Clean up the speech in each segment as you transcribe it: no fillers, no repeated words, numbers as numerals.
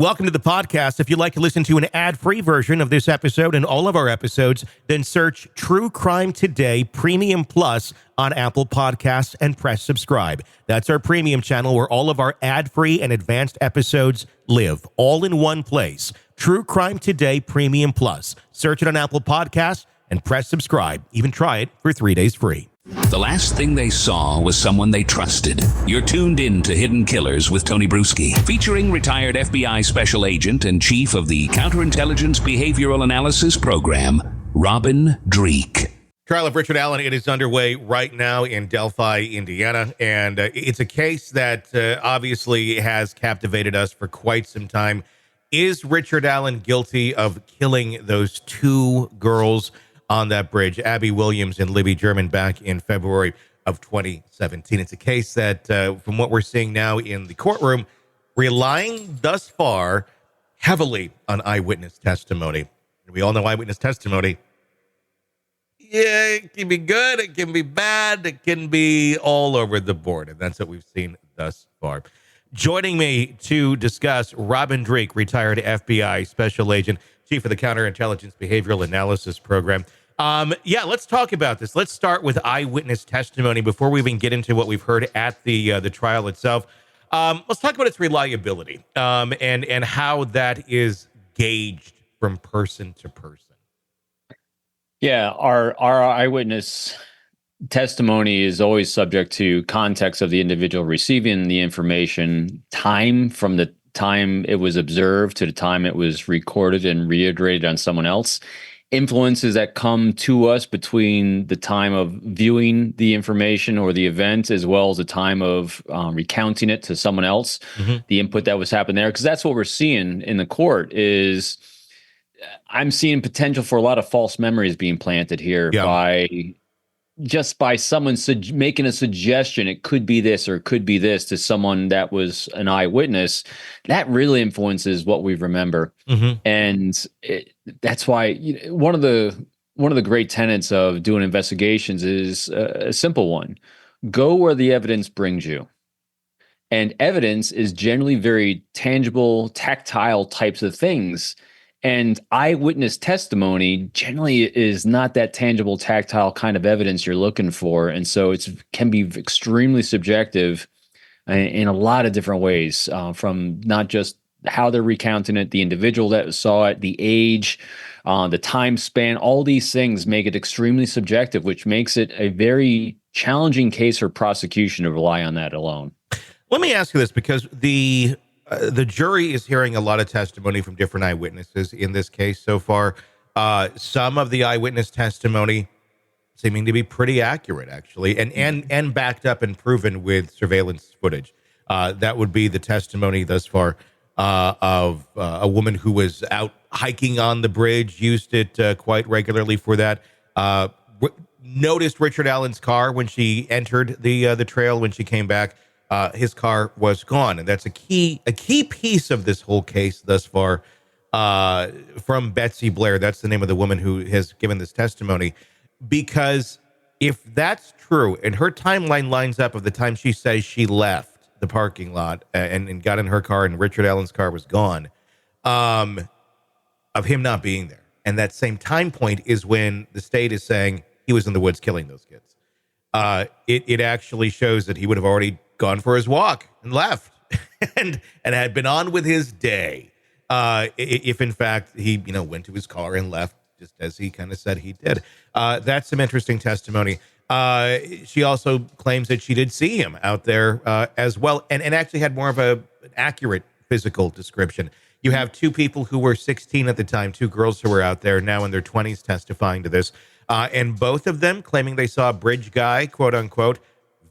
Welcome to the podcast. If you'd like to listen to an ad-free version of this episode and all of our episodes, then search True Crime Today Premium Plus on Apple Podcasts and press subscribe. That's our premium channel where all of our ad-free and advanced episodes live, all in one place. True Crime Today Premium Plus. Search it on Apple Podcasts and press subscribe. Even try it for 3 days free. The last thing they saw was someone they trusted. You're tuned in to Hidden Killers with Tony Bruschi, featuring retired FBI Special Agent and Chief of the Counterintelligence Behavioral Analysis Program, Robin Dreeke. Trial of Richard Allen, it is underway right now in Delphi, Indiana, and it's a case that obviously has captivated us for quite some time. Is Richard Allen guilty of killing those two girls on that bridge, Abby Williams and Libby German, back in February of 2017? It's a case that, from what we're seeing now in the courtroom, relying thus far heavily on eyewitness testimony. We all know eyewitness testimony. Yeah, it can be good, it can be bad, it can be all over the board, and that's what we've seen thus far. Joining me to discuss, Robin Dreeke, retired FBI Special Agent, Chief of the Counterintelligence Behavioral Analysis Program. Let's talk about this. Let's start with eyewitness testimony before we even get into what we've heard at the trial itself. Let's talk about its reliability and how that is gauged from person to person. Yeah, our eyewitness testimony is always subject to context of the individual receiving the information, time from the time it was observed to the time it was recorded and reiterated on someone else, influences that come to us between the time of viewing the information or the event as well as the time of recounting it to someone else, the input that was happening there. Because that's what we're seeing in the court is I'm seeing potential for a lot of false memories being planted here by someone making a suggestion. It could be this or it could be this to someone that was an eyewitness. That really influences what we remember. And that's why one of the great tenets of doing investigations is a simple one. Go where the evidence brings you. And evidence is generally very tangible, tactile types of things. And eyewitness testimony generally is not that tangible, tactile kind of evidence you're looking for. And so it can be extremely subjective in a lot of different ways, from not just how they're recounting it, the individual that saw it, the age, the time span. All these things make it extremely subjective, which makes it a very challenging case for prosecution to rely on that alone. Let me ask you this, because the jury is hearing a lot of testimony from different eyewitnesses in this case so far. Some of the eyewitness testimony seeming to be pretty accurate, actually, and backed up and proven with surveillance footage. That would be the testimony thus far of a woman who was out hiking on the bridge, used it quite regularly for that. Noticed Richard Allen's car when she entered the trail. When she came back, his car was gone, and that's a key piece of this whole case thus far. From Betsy Blair, that's the name of the woman who has given this testimony, because if that's true, and her timeline lines up of the time she says she left the parking lot and got in her car, and Richard Allen's car was gone, of him not being there, and that same time point is when the state is saying he was in the woods killing those kids. It actually shows that he would have already gone for his walk and left and had been on with his day. If in fact he, went to his car and left just as he kind of said he did. That's some interesting testimony. She also claims that she did see him out there as well, and actually had more of an accurate physical description. You have two people who were 16 at the time, two girls who were out there now in their 20s testifying to this. And both of them claiming they saw a bridge guy, quote unquote,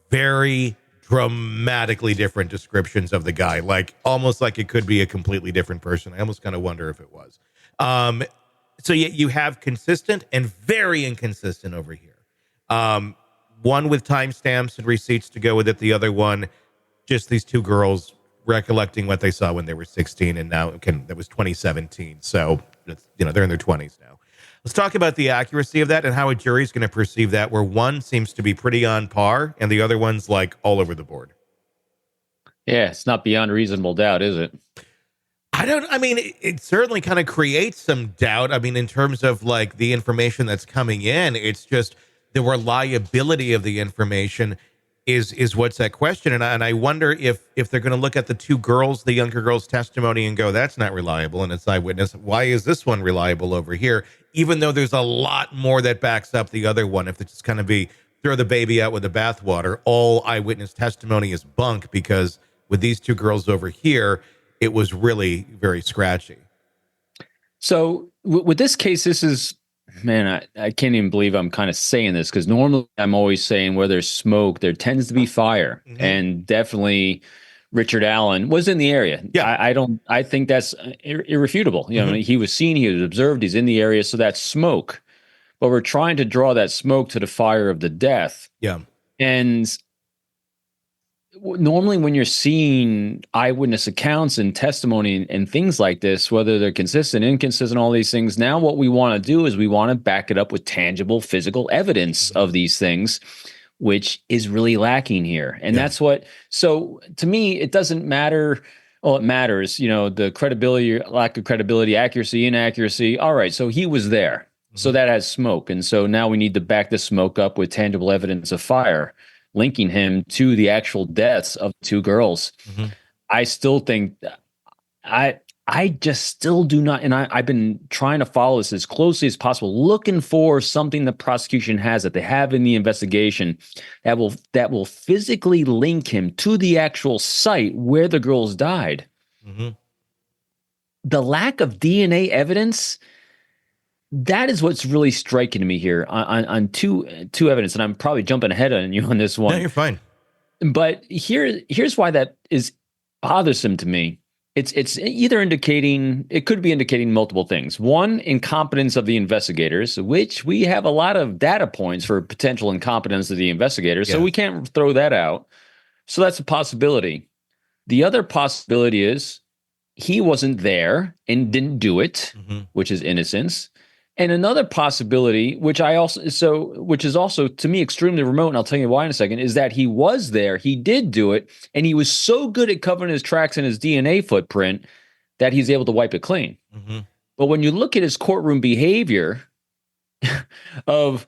very dramatically different descriptions of the guy, like almost like it could be a completely different person. I almost kind of wonder if it was. So you have consistent and very inconsistent over here. One with timestamps and receipts to go with it. The other one, just these two girls recollecting what they saw when they were 16, and now that was 2017. So they're in their 20s now. Let's talk about the accuracy of that and how a jury is going to perceive that, where one seems to be pretty on par and the other one's like all over the board. Yeah, it's not beyond reasonable doubt, is it? I mean, it certainly kind of creates some doubt. I mean, in terms of like the information that's coming in, it's just the reliability of the information is what's at question. And I wonder if they're going to look at the two girls, the younger girls' testimony and go, that's not reliable. And it's eyewitness. Why is this one reliable over here? Even though there's a lot more that backs up the other one. If it's just kind of be throw the baby out with the bathwater, all eyewitness testimony is bunk, because with these two girls over here, it was really very scratchy. So with this case, this is, man, I can't even believe I'm kind of saying this, because normally I'm always saying where there's smoke, there tends to be fire. Mm-hmm. And definitely Richard Allen was in the area. Yeah. I think that's irrefutable. You know, he was seen, he was observed, he's in the area. So that's smoke. But we're trying to draw that smoke to the fire of the death. Yeah. And normally when you're seeing eyewitness accounts and testimony and things like this, whether they're consistent, inconsistent, all these things, now what we want to do is we want to back it up with tangible physical evidence of these things, which is really lacking here. And that's what, so to me, it doesn't matter. Well, it matters, you know, the credibility, lack of credibility, accuracy, inaccuracy. All right. So he was there. So that has smoke. And so now we need to back the smoke up with tangible evidence of fire, linking him to the actual deaths of two girls. I still think I just still do not, and I've been trying to follow this as closely as possible, looking for something the prosecution has that they have in the investigation that will physically link him to the actual site where the girls died. The lack of DNA evidence, that is what's really striking to me here on two evidence, and I'm probably jumping ahead on you on this one. No, you're fine. But here's why that is bothersome to me. It's either indicating, it could be indicating multiple things. One, incompetence of the investigators, which we have a lot of data points for potential incompetence of the investigators, so we can't throw that out. So that's a possibility. The other possibility is he wasn't there and didn't do it, which is innocence. And another possibility, which is also to me extremely remote, and I'll tell you why in a second, is that he was there, he did do it, and he was so good at covering his tracks and his DNA footprint that he's able to wipe it clean. But when you look at his courtroom behavior and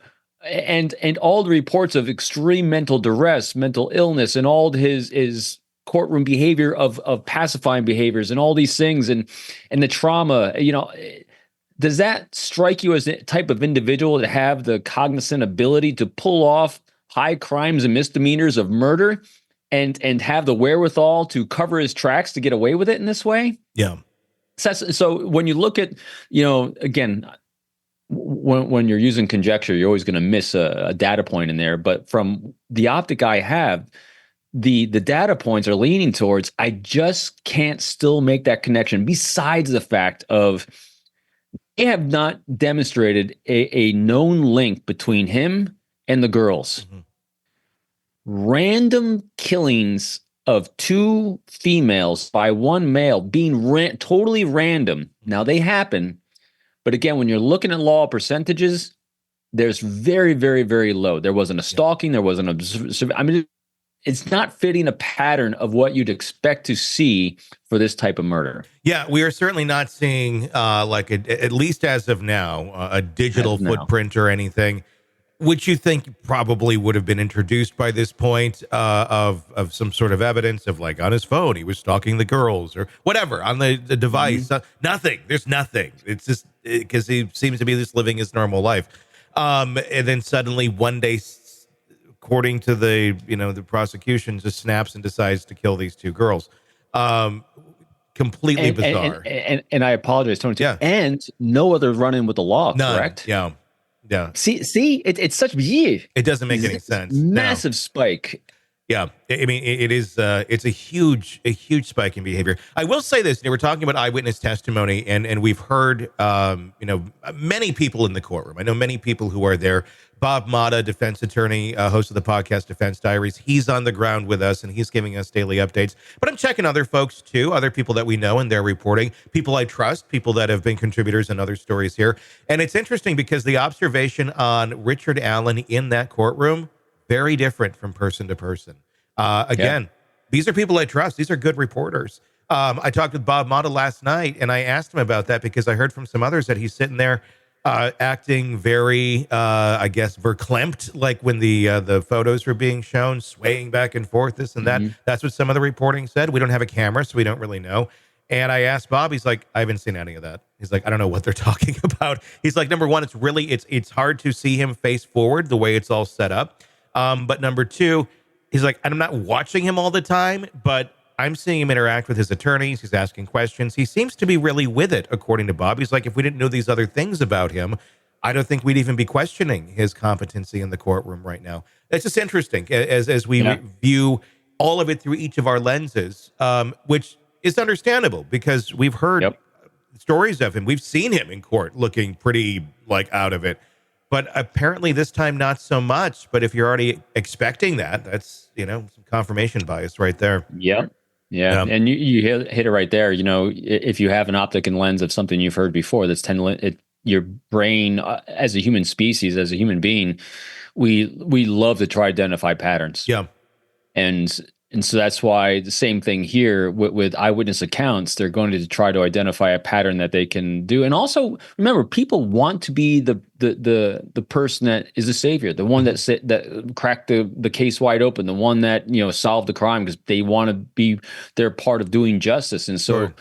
all the reports of extreme mental duress, mental illness, and all his courtroom behavior of pacifying behaviors and all these things, and the trauma, you know, does that strike you as the type of individual to have the cognizant ability to pull off high crimes and misdemeanors of murder and have the wherewithal to cover his tracks to get away with it in this way? Yeah. So when you look at, you know, again, when you're using conjecture, you're always going to miss a data point in there. But from the optic I have, the data points are leaning towards, I just can't still make that connection, besides the fact of they have not demonstrated a known link between him and the girls. Random killings of two females by one male being totally random. Now they happen, but again, when you're looking at law percentages, there's very, very, very low. There wasn't a stalking. There wasn't a, I mean, it's not fitting a pattern of what you'd expect to see for this type of murder. Yeah, we are certainly not seeing at least as of now, a digital footprint or anything, which you think probably would have been introduced by this point of some sort of evidence of, like, on his phone, he was stalking the girls or whatever on the device. Nothing. There's nothing. It's just because he seems to be just living his normal life. And then suddenly one day, according to the prosecution, just snaps and decides to kill these two girls. Completely bizarre. And I apologize, Tony. Yeah. And no other run-in with the law, none. Correct? Yeah. Yeah. See, it's such it doesn't make any sense. Massive spike. Yeah, I mean, it's a huge spike in behavior. I will say this: we're talking about eyewitness testimony, and we've heard, many people in the courtroom. I know many people who are there. Bob Mata, defense attorney, host of the podcast Defense Diaries, he's on the ground with us, and he's giving us daily updates. But I'm checking other folks too, other people that we know, and they're reporting. People I trust, people that have been contributors in other stories here. And it's interesting because the observation on Richard Allen in that courtroom, very different from person to person. These are people I trust. These are good reporters. I talked with Bob Motta last night, and I asked him about that because I heard from some others that he's sitting there acting very, I guess, verklempt, like when the photos were being shown, swaying back and forth, this and that. Hmm. That's what some of the reporting said. We don't have a camera, so we don't really know. And I asked Bob, he's like, I haven't seen any of that. He's like, I don't know what they're talking about. He's like, number one, it's hard to see him face forward the way it's all set up. But number two, he's like, I'm not watching him all the time, but I'm seeing him interact with his attorneys. He's asking questions. He seems to be really with it, according to Bob. He's like, if we didn't know these other things about him, I don't think we'd even be questioning his competency in the courtroom right now. It's just interesting as we view all of it through each of our lenses, which is understandable because we've heard stories of him. We've seen him in court looking pretty like out of it. But apparently this time, not so much. But if you're already expecting that, that's, some confirmation bias right there. Yep. Yeah. And you hit it right there. If you have an optic and lens of something you've heard before, your brain as a human species, as a human being, we love to try to identify patterns. Yeah. And so that's why the same thing here with eyewitness accounts, they're going to try to identify a pattern that they can do. And also remember, people want to be the person that is the savior, the one that cracked the case wide open, the one that, solved the crime because they want to be their part of doing justice. And so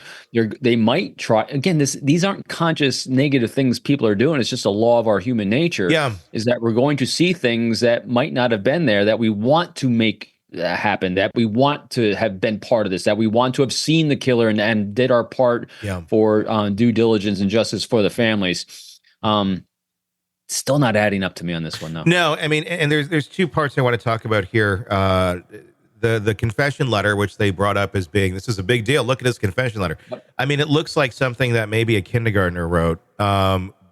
they might try, again, these aren't conscious negative things people are doing. It's just a law of our human nature is that we're going to see things that might not have been there that we want to make happen, that we want to have been part of this, that we want to have seen the killer and did our part for due diligence and justice for the families. Still not adding up to me on this one, though. No, I mean, and there's two parts I want to talk about here. The confession letter, which they brought up as being, this is a big deal. Look at his confession letter. I mean, it looks like something that maybe a kindergartner wrote.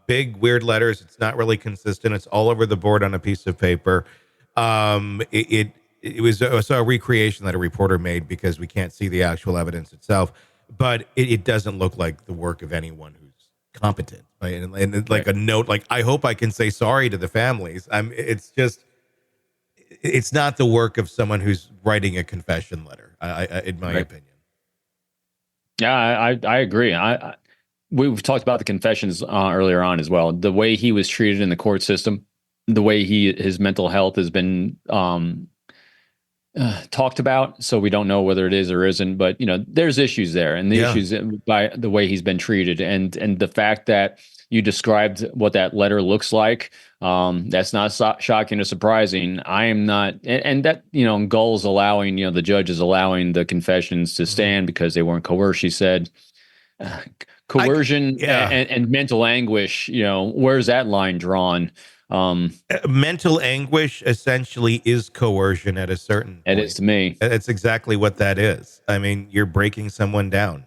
Big, weird letters. It's not really consistent. It's all over the board on a piece of paper. It was a recreation that a reporter made because we can't see the actual evidence itself, but it doesn't look like the work of anyone who's competent. Right? And like a note, like, I hope I can say sorry to the families. It's not the work of someone who's writing a confession letter, in my opinion. Yeah, I agree. We've talked about the confessions earlier on as well. The way he was treated in the court system, the way his mental health has been talked about, so we don't know whether it is or isn't, but there's issues there, and the issues by the way he's been treated, and the fact that you described what that letter looks like, that's not shocking or surprising. I am not, and that Gull's allowing, the judge is allowing the confessions to stand because they weren't coerced. She said coercion and mental anguish. Where's that line drawn? Mental anguish essentially is coercion at a certain point. It is to me. It's exactly what that is. I mean, you're breaking someone down.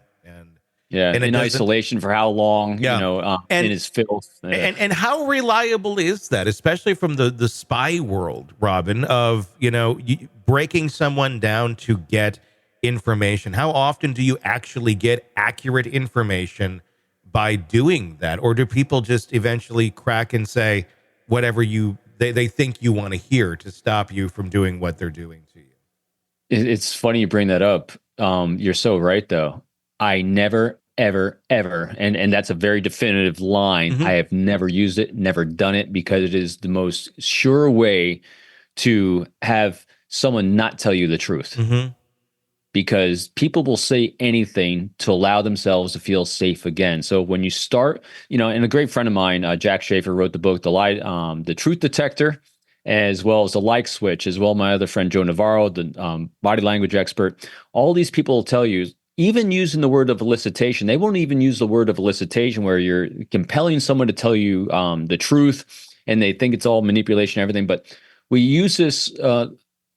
And in isolation for how long, in his filth. And how reliable is that, especially from the spy world, Robin, of, breaking someone down to get information? How often do you actually get accurate information by doing that? Or do people just eventually crack and say whatever they think you want to hear to stop you from doing what they're doing to you? It's funny you bring that up. You're so right, though. I never, ever, ever, and that's a very definitive line. I have never used it, never done it, because it is the most sure way to have someone not tell you the truth. Because people will say anything to allow themselves to feel safe again. So when you start, and a great friend of mine, Jack Schaefer, wrote the book, The Truth Detector, as well as The Like Switch, as well. My other friend, Joe Navarro, the body language expert. All these people will tell you, even using the word of elicitation, they won't even use the word of elicitation where you're compelling someone to tell you the truth, and they think it's all manipulation and everything. But we use this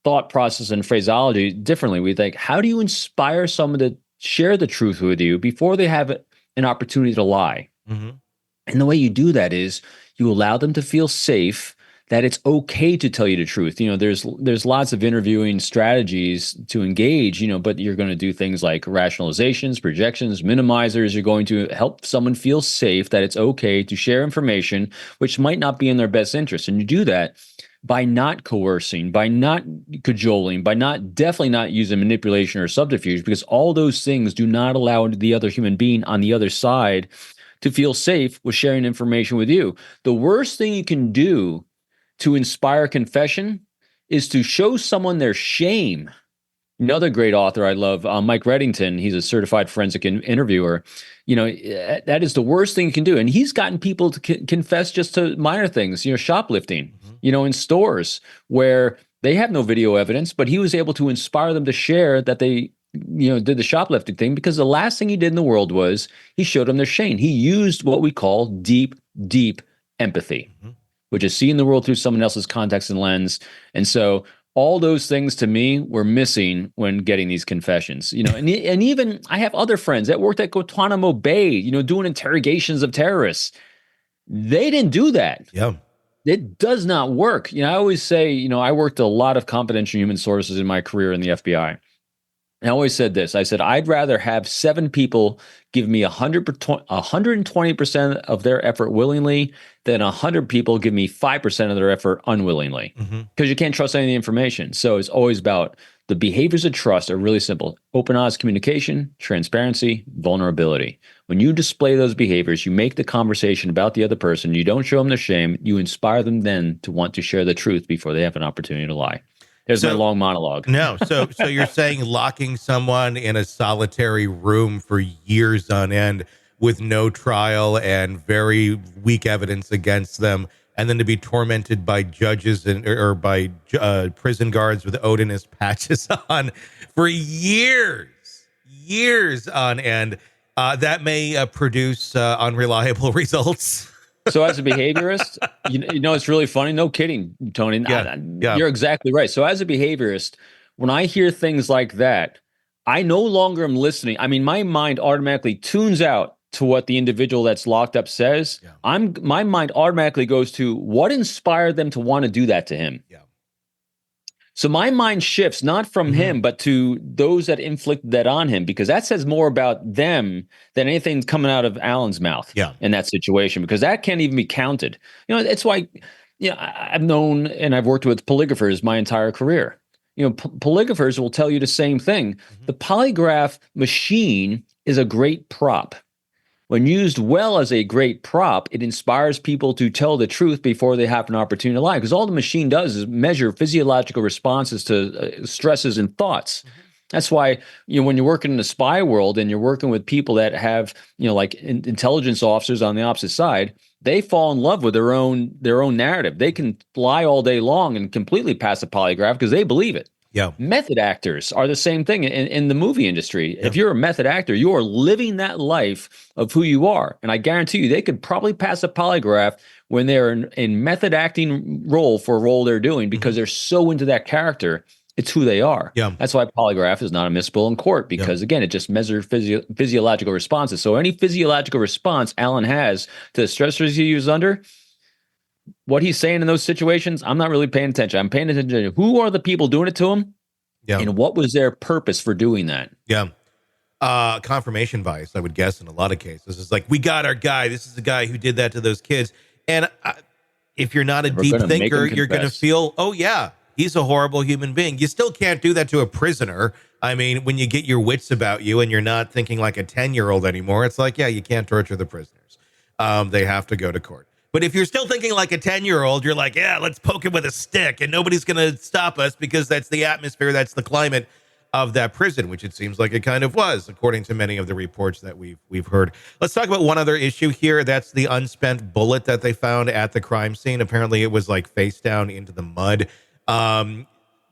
thought process and phraseology differently. We think, how do you inspire someone to share the truth with you before they have an opportunity to lie? And the way you do that is you allow them to feel safe, that it's okay to tell you the truth. There's lots of interviewing strategies to engage, but you're going to do things like rationalizations, projections, minimizers. You're going to help someone feel safe that it's okay to share information which might not be in their best interest. And you do that by not coercing, by not cajoling, by definitely not using manipulation or subterfuge, because all those things do not allow the other human being on the other side to feel safe with sharing information with you. The worst thing you can do to inspire confession is to show someone their shame. Another great author I love, Mike Reddington, he's a certified forensic interviewer. That is the worst thing you can do. And he's gotten people to confess just to minor things, shoplifting, in stores where they have no video evidence, but he was able to inspire them to share that they, did the shoplifting thing, because the last thing he did in the world was he showed them their shame. He used what we call deep, deep empathy, which is seeing the world through someone else's context and lens. And so all those things to me were missing when getting these confessions, and even I have other friends that worked at Guantanamo Bay, doing interrogations of terrorists. They didn't do that. Yeah. It does not work. I always say, I worked a lot of confidential human sources in my career in the FBI. And I always said this. I said, I'd rather have 7 people give me 120% of their effort willingly than 100 people give me 5% of their effort unwillingly, because you can't trust any of the information. So it's always about the behaviors of trust are really simple: open, honest communication, transparency, vulnerability. When you display those behaviors, you make the conversation about the other person. You don't show them their shame. You inspire them then to want to share the truth before they have an opportunity to lie. There's my long monologue. No, so you're saying locking someone in a solitary room for years on end with no trial and very weak evidence against them, and then to be tormented by judges or by prison guards with Odinist patches on for years on end, that may produce unreliable results. So as a behaviorist, it's really funny. No kidding, Tony. Yeah. You're exactly right. So as a behaviorist, when I hear things like that, I no longer am listening. I mean, my mind automatically tunes out to what the individual that's locked up says. Yeah. My mind automatically goes to what inspired them to want to do that to him. Yeah. So my mind shifts not from him, but to those that inflicted that on him, because that says more about them than anything coming out of Alan's mouth in that situation, because that can't even be counted. It's why, I've known and I've worked with polygraphers my entire career. Polygraphers will tell you the same thing. The polygraph machine is a great prop. When used well as a great prop, it inspires people to tell the truth before they have an opportunity to lie. Because all the machine does is measure physiological responses to stresses and thoughts. That's why, when you're working in the spy world and you're working with people that have, like intelligence officers on the opposite side, they fall in love with their own narrative. They can lie all day long and completely pass a polygraph because they believe it. Yeah. Method actors are the same thing in the movie industry. Yeah. If you're a method actor, you are living that life of who you are. And I guarantee you, they could probably pass a polygraph when they're in method acting role for a role they're doing, because they're so into that character. It's who they are. Yeah. That's why polygraph is not admissible in court, because again, it just measures physiological responses. So any physiological response Alan has to the stressors he was under, what he's saying in those situations, I'm not really paying attention. I'm paying attention to who are the people doing it to him, and what was their purpose for doing that. Yeah. Confirmation bias, I would guess, in a lot of cases. It's like, we got our guy. This is the guy who did that to those kids. And if you're not a deep thinker, you're going to feel, oh, yeah, he's a horrible human being. You still can't do that to a prisoner. I mean, when you get your wits about you and you're not thinking like a 10-year-old anymore, it's like, yeah, you can't torture the prisoners. They have to go to court. But if you're still thinking like a 10-year-old, you're like, yeah, let's poke him with a stick and nobody's going to stop us because that's the atmosphere, that's the climate of that prison, which it seems like it kind of was, according to many of the reports that we've heard. Let's talk about one other issue here. That's the unspent bullet that they found at the crime scene. Apparently it was like face down into the mud.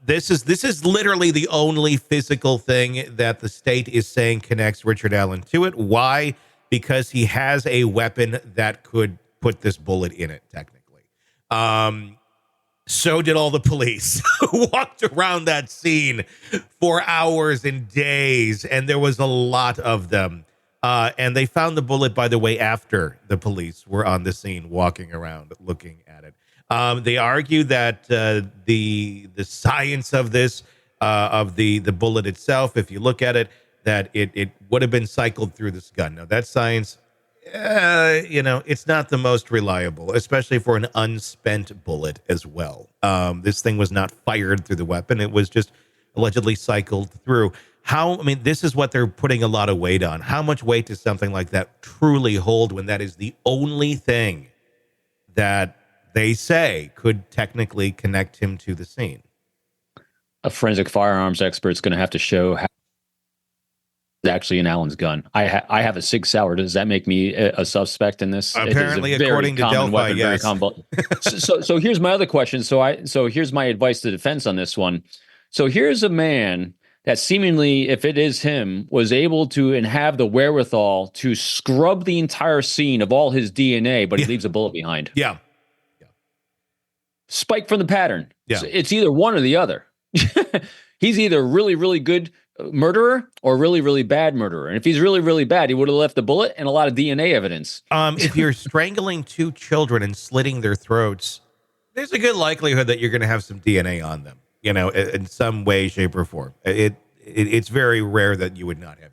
This is literally the only physical thing that the state is saying connects Richard Allen to it. Why? Because he has a weapon that could put this bullet in it, technically. So did all the police who walked around that scene for hours and days, and there was a lot of them. And they found the bullet, by the way, after the police were on the scene walking around looking at it. They argue that the science of this, of the bullet itself, if you look at it, that it would have been cycled through this gun. Now, that science, It's not the most reliable, especially for an unspent bullet as well. This thing was not fired through the weapon. It was just allegedly cycled through. This is what they're putting a lot of weight on. How much weight does something like that truly hold when that is the only thing that they say could technically connect him to the scene? A forensic firearms expert is going to have to show how it's actually an Allen's gun. I have a Sig Sauer. Does that make me a suspect in this? Apparently, according to Delphi, yes. So here's my other question. So here's my advice to defense on this one. So here's a man that seemingly, if it is him, was able to and have the wherewithal to scrub the entire scene of all his DNA, but he leaves a bullet behind. Yeah. Spike from the pattern. Yeah. So it's either one or the other. He's either really, really good murderer or really, really bad murderer. And if he's really, really bad, he would have left the bullet and a lot of DNA evidence. If you're strangling two children and slitting their throats, there's a good likelihood that you're going to have some DNA on them, in some way, shape, or form. It's very rare that you would not have anything.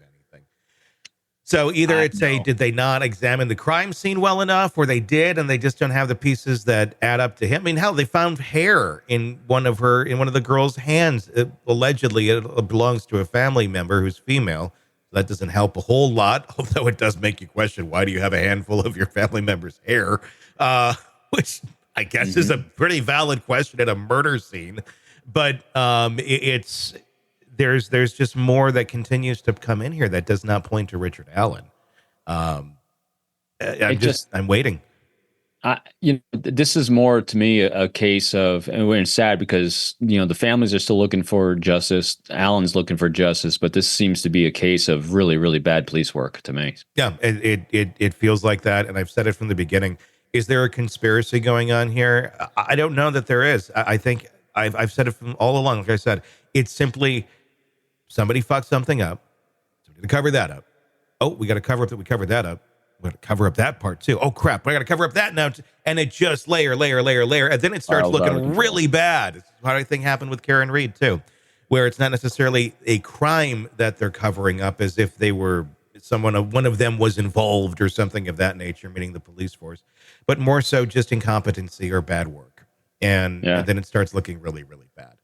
So either did they not examine the crime scene well enough, or they did and they just don't have the pieces that add up to him. Hell, they found hair in one of the girl's hands. Allegedly, it belongs to a family member who's female. That doesn't help a whole lot, although it does make you question, why do you have a handful of your family member's hair? Which I guess is a pretty valid question at a murder scene. But there's just more that continues to come in here that does not point to Richard Allen. I'm waiting. This is more to me a case of, and it's sad because, the families are still looking for justice. Allen's looking for justice, but this seems to be a case of really, really bad police work to me. Yeah, it feels like that. And I've said it from the beginning. Is there a conspiracy going on here? I don't know that there is. I think I've said it from all along. Like I said, it's simply somebody fucked something up. So we got to cover that up. Oh, we got to cover up that we covered that up. We got to cover up that part too. Oh crap, I got to cover up that now. And it just layer. And then it starts looking really bad. This is how I think happened with Karen Reed too, where it's not necessarily a crime that they're covering up as if they were one of them was involved or something of that nature, meaning the police force, but more so just incompetency or bad work. And then it starts looking really, really bad.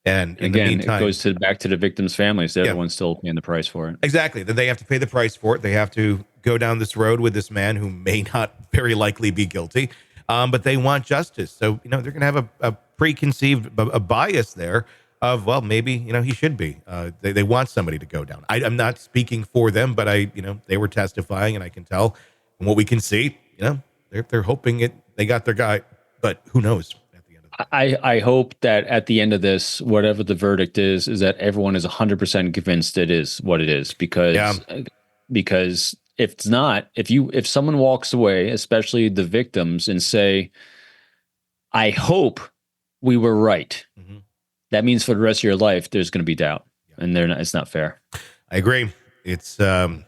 And in again, the meantime, it goes back to the victims' families. They're the ones still paying the price for it. Exactly. Then they have to pay the price for it. They have to go down this road with this man who may not very likely be guilty, but they want justice. So, they're going to have a preconceived a bias there of, well, maybe, he should be. They want somebody to go down. I'm not speaking for them, but they were testifying, and I can tell from what we can see, they're hoping they got their guy, but who knows? I hope that at the end of this, whatever the verdict is that everyone is 100% convinced it is what it is, because if it's not, if someone walks away, especially the victims, and say, I hope we were right, that means for the rest of your life, there's going to be doubt, and it's not fair. I agree. It's, I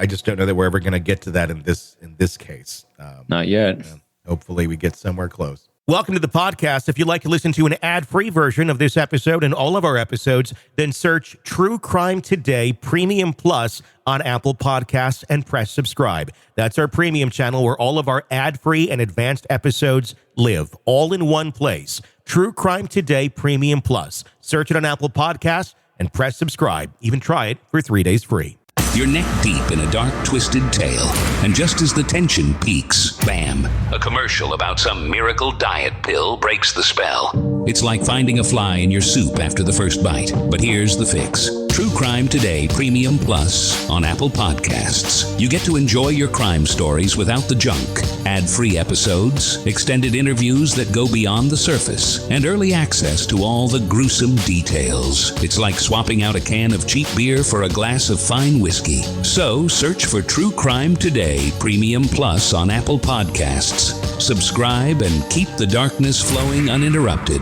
just don't know that we're ever going to get to that in this case. Not yet. Hopefully we get somewhere close. Welcome to the podcast. If you'd like to listen to an ad-free version of this episode and all of our episodes, then search True Crime Today Premium Plus on Apple Podcasts and press subscribe. That's our premium channel where all of our ad-free and advanced episodes live, all in one place. True Crime Today Premium Plus. Search it on Apple Podcasts and press subscribe. Even try it for 3 days free. You're neck deep in a dark, twisted tale, and just as the tension peaks, bam, a commercial about some miracle diet pill breaks the spell. It's like finding a fly in your soup after the first bite. But here's the fix. True Crime Today Premium Plus on Apple Podcasts. You get to enjoy your crime stories without the junk, ad-free episodes, extended interviews that go beyond the surface, and early access to all the gruesome details. It's like swapping out a can of cheap beer for a glass of fine whiskey. So search for True Crime Today Premium Plus on Apple Podcasts. Subscribe and keep the darkness flowing uninterrupted.